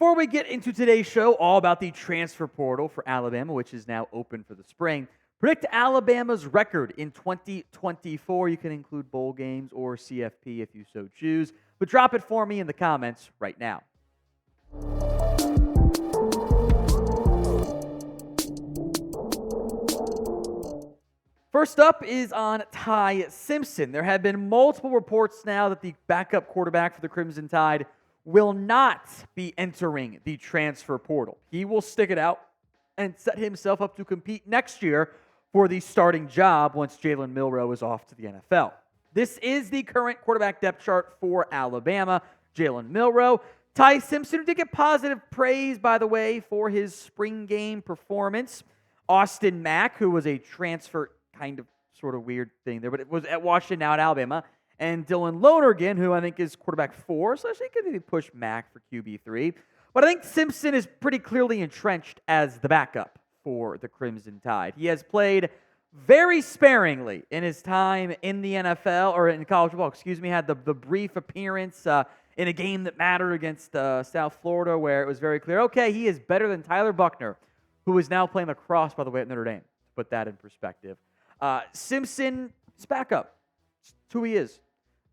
Before we get into today's show, all about the transfer portal for Alabama, which is now open for the spring. Predict Alabama's record in 2024. You can include bowl games or CFP if you so choose. But drop it for me in the comments right now. First up is on Ty Simpson. There have been multiple reports now that the backup quarterback for the Crimson Tide will not be entering the transfer portal. He will stick it out and set himself up to compete next year for the starting job once Jalen Milroe is off to the NFL. This is the current quarterback depth chart for Alabama. Jalen Milroe. Ty Simpson, who did get positive praise, by the way, for his spring game performance. Austin Mack, who was a transfer kind of sort of weird thing there, but it was at Washington, now at Alabama. And Dylan Lonergan, who I think is quarterback 4, so actually could maybe push Mack for QB3. But I think Simpson is pretty clearly entrenched as the backup for the Crimson Tide. He has played very sparingly in his time in the NFL, or in college football, had the brief appearance in a game that mattered against South Florida where it was very clear, okay, he is better than Tyler Buckner, who is now playing lacrosse, by the way, at Notre Dame, to put that in perspective. Simpson is backup. It's who he is,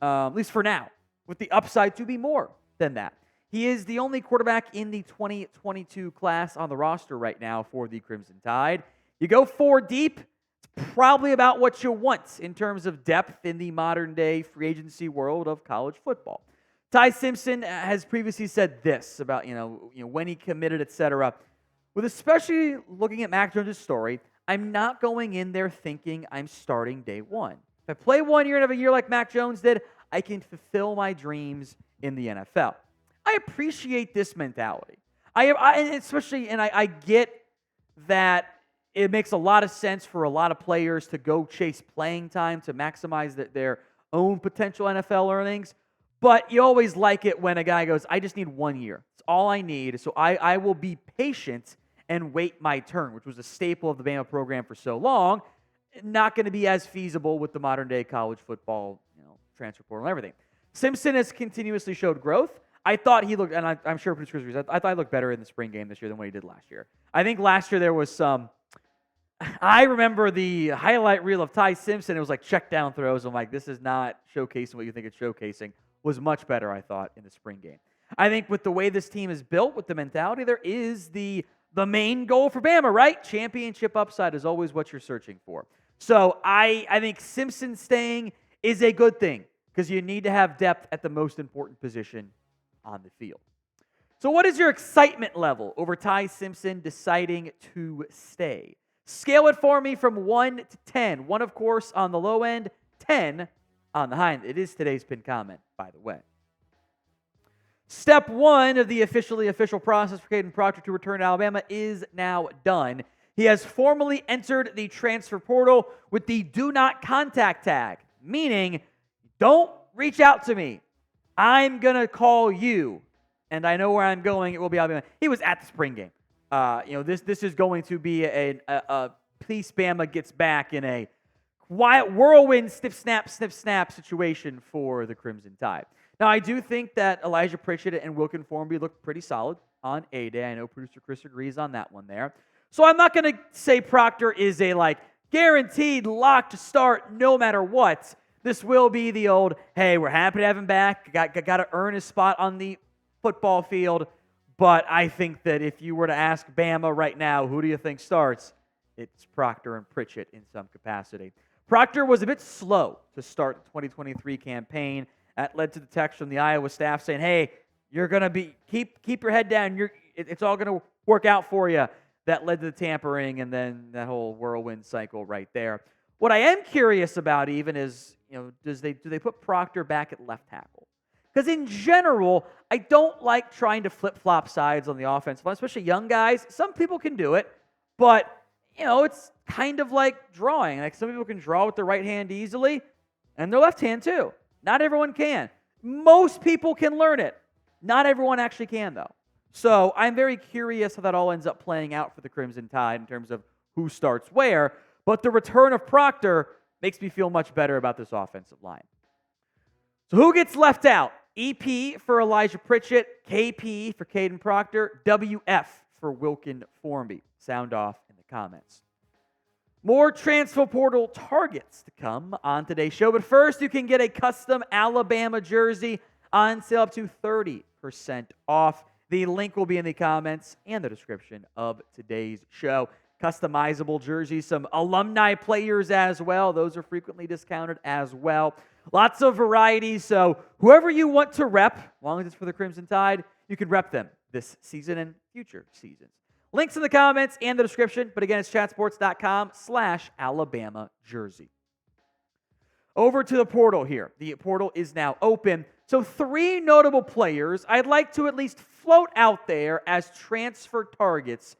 at least for now, with the upside to be more than that. He is the only quarterback in the 2022 class on the roster right now for the Crimson Tide. You go 4 deep, it's probably about what you want in terms of depth in the modern-day free agency world of college football. Ty Simpson has previously said this about when he committed, etc. With especially looking at Mac Jones' story, I'm not going in there thinking I'm starting day one. If I play 1 year and have a year like Mac Jones did, I can fulfill my dreams in the NFL. I appreciate this mentality. I get that it makes a lot of sense for a lot of players to go chase playing time to maximize their own potential NFL earnings. But you always like it when a guy goes, I just need 1 year. It's all I need. So I will be patient and wait my turn, which was a staple of the Bama program for so long. Not going to be as feasible with the modern-day college football transfer portal and everything. Simpson has continuously showed growth. I thought he looked, and I'm sure Chris agrees, I thought he looked better in the spring game this year than what he did last year. I think last year there was some, I remember the highlight reel of Ty Simpson. It was like check down throws. I'm like, this is not showcasing what you think it's showcasing. Was much better, I thought, in the spring game. I think with the way this team is built, with the mentality, there is the main goal for Bama, right? Championship upside is always what you're searching for. So I think Simpson staying is a good thing because you need to have depth at the most important position on the field. So what is your excitement level over Ty Simpson deciding to stay? Scale it for me from 1 to 10. 1, of course, on the low end, 10 on the high end. It is today's pinned comment, by the way. Step 1 of the official process for Kadyn Proctor to return to Alabama is now done. He has formally entered the transfer portal with the do not contact tag, meaning don't reach out to me. I'm going to call you, and I know where I'm going. It will be Alabama. He was at the spring game. This is going to be a please Bama gets back in a whirlwind snip snap situation for the Crimson Tide. Now, I do think that Elijah Pritchett and Wilkin Formby looked pretty solid on A-Day. I know producer Chris agrees on that one there. So I'm not going to say Proctor is a guaranteed lock to start no matter what. This will be the old, hey, we're happy to have him back. Got to earn his spot on the football field. But I think that if you were to ask Bama right now, who do you think starts? It's Proctor and Pritchett in some capacity. Proctor was a bit slow to start the 2023 campaign. That led to the text from the Iowa staff saying, hey, you're going to be, keep your head down. It's all going to work out for you. That led to the tampering and then that whole whirlwind cycle right there. What I am curious about even is, do they put Proctor back at left tackle? Because in general, I don't like trying to flip-flop sides on the offensive line, especially young guys. Some people can do it, but, it's kind of like drawing. Like some people can draw with their right hand easily and their left hand too. Not everyone can. Most people can learn it. Not everyone actually can, though. So I'm very curious how that all ends up playing out for the Crimson Tide in terms of who starts where. But the return of Proctor makes me feel much better about this offensive line. So who gets left out EP for Elijah Pritchett, KP for Kadyn Proctor, WF for Wilkin Formby. Sound off in the comments. More transfer portal targets to come on today's show. But first, you can get a custom Alabama jersey on sale up to 30% off. The link will be in the comments and the description of today's show. Customizable jerseys, some alumni players as well. Those are frequently discounted as well. Lots of varieties, so whoever you want to rep, as long as it's for the Crimson Tide, you can rep them this season and future seasons. Links in the comments and the description, but again, it's chatsports.com/Alabama jersey. Over to the portal here. The portal is now open. So 3 notable players I'd like to at least float out there as transfer targets.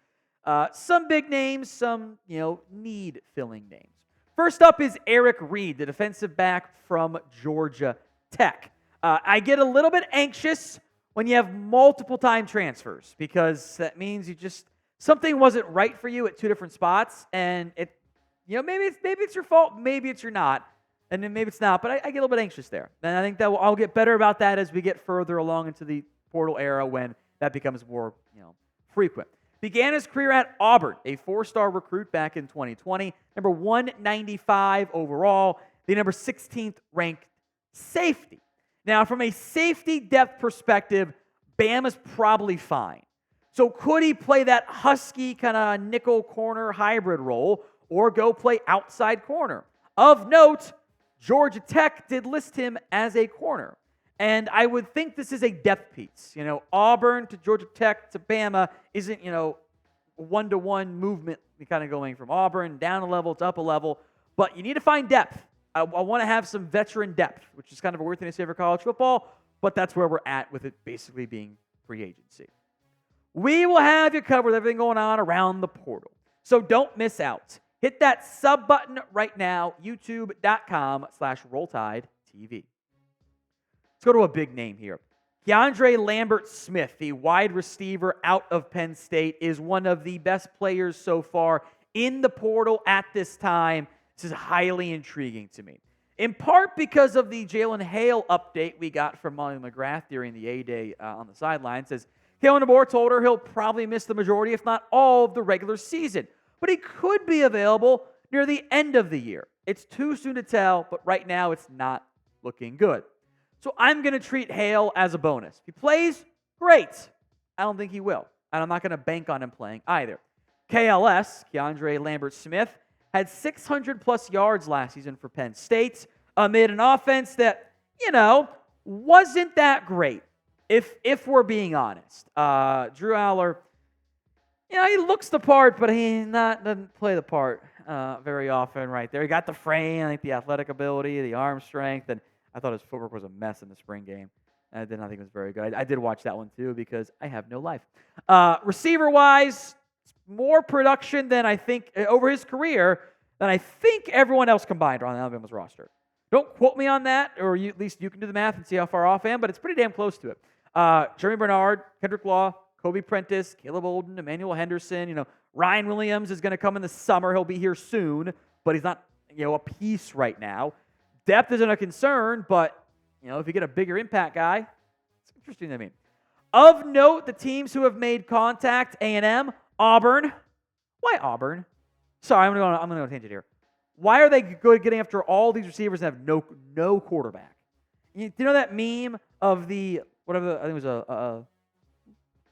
Some big names, some, need-filling names. First up is Eric Reed, the defensive back from Georgia Tech. I get a little bit anxious when you have multiple-time transfers because that means something wasn't right for you at 2 different spots, and maybe it's your fault, maybe it's not. And then maybe it's not, but I get a little bit anxious there. And I think that I'll get better about that as we get further along into the portal era when that becomes more, frequent. Began his career at Auburn, a 4-star recruit back in 2020, number 195 overall, the number 16th ranked safety. Now, from a safety depth perspective, Bama's probably fine. So could he play that husky kind of nickel corner hybrid role or go play outside corner? Of note, Georgia Tech did list him as a corner. And I would think this is a depth piece. Auburn to Georgia Tech to Bama isn't, one-to-one movement kind of going from Auburn down a level to up a level. But you need to find depth. I want to have some veteran depth, which is kind of a weird thing to say for college football, but that's where we're at with it basically being free agency. We will have you covered everything going on around the portal. So don't miss out. Hit that sub button right now, youtube.com/RollTideTV. Let's go to a big name here. Lambert-Smith, the wide receiver out of Penn State, is one of the best players so far in the portal at this time. This is highly intriguing to me. In part because of the Jalen Hale update we got from Molly McGrath during the A-Day on the sideline. It says, Kalen DeBoer told her he'll probably miss the majority, if not all, of the regular season. But he could be available near the end of the year. It's too soon to tell, but right now it's not looking good. So I'm going to treat Hale as a bonus. If he plays, great. I don't think he will. And I'm not going to bank on him playing either. KLS, Keandre Lambert-Smith, had 600-plus yards last season for Penn State amid an offense that, wasn't that great, if we're being honest. Drew Aller, he looks the part, but he doesn't play the part very often right there. He got the frame, I think the athletic ability, the arm strength, and I thought his footwork was a mess in the spring game. I did not think it was very good. I did watch that one too because I have no life. Receiver-wise, more production than I think over his career than I think everyone else combined on Alabama's roster. Don't quote me on that, or at least you can do the math and see how far off I am, but it's pretty damn close to it. Jeremy Bernard, Kendrick Law, Kobe Prentice, Caleb Olden, Emmanuel Henderson. Ryan Williams is going to come in the summer. He'll be here soon, but he's not a piece right now. Depth isn't a concern, but if you get a bigger impact guy, it's interesting to me. Of note, the teams who have made contact: A&M, Auburn. Why Auburn? Sorry, I'm going to go on a tangent here. Why are they good getting after all these receivers and have no quarterback? Do you know that meme of the whatever? I think it was a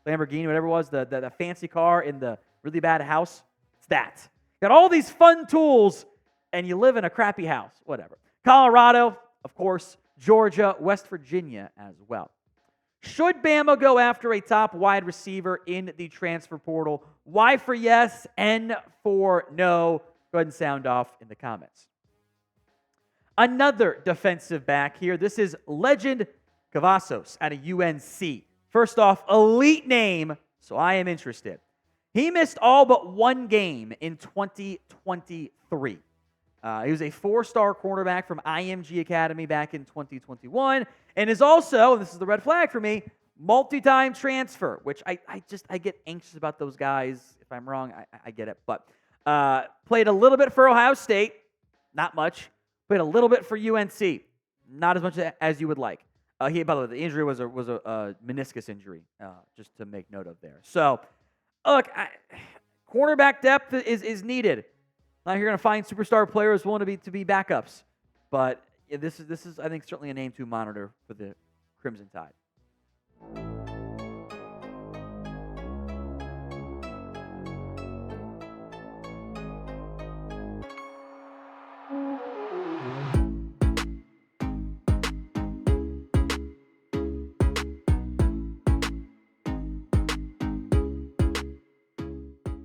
Lamborghini, whatever it was, the fancy car in the really bad house. It's that. Got all these fun tools, and you live in a crappy house. Whatever. Colorado, of course, Georgia, West Virginia as well. Should Bama go after a top wide receiver in the transfer portal? Y for yes, N for no. Go ahead and sound off in the comments. Another defensive back here. This is legend Cavazos out of UNC. First off, elite name, so I am interested. He missed all but one game in 2023. He was a 4-star cornerback from IMG Academy back in 2021, and is also, and this is the red flag for me, multi-time transfer, which I get anxious about those guys. If I'm wrong, I get it. But played a little bit for Ohio State, not much. Played a little bit for UNC, not as much as you would like. By the way, the injury was a meniscus injury, just to make note of there. So, look, cornerback depth is needed. Now you're going to find superstar players willing to be backups, but this is I think certainly a name to monitor for the Crimson Tide.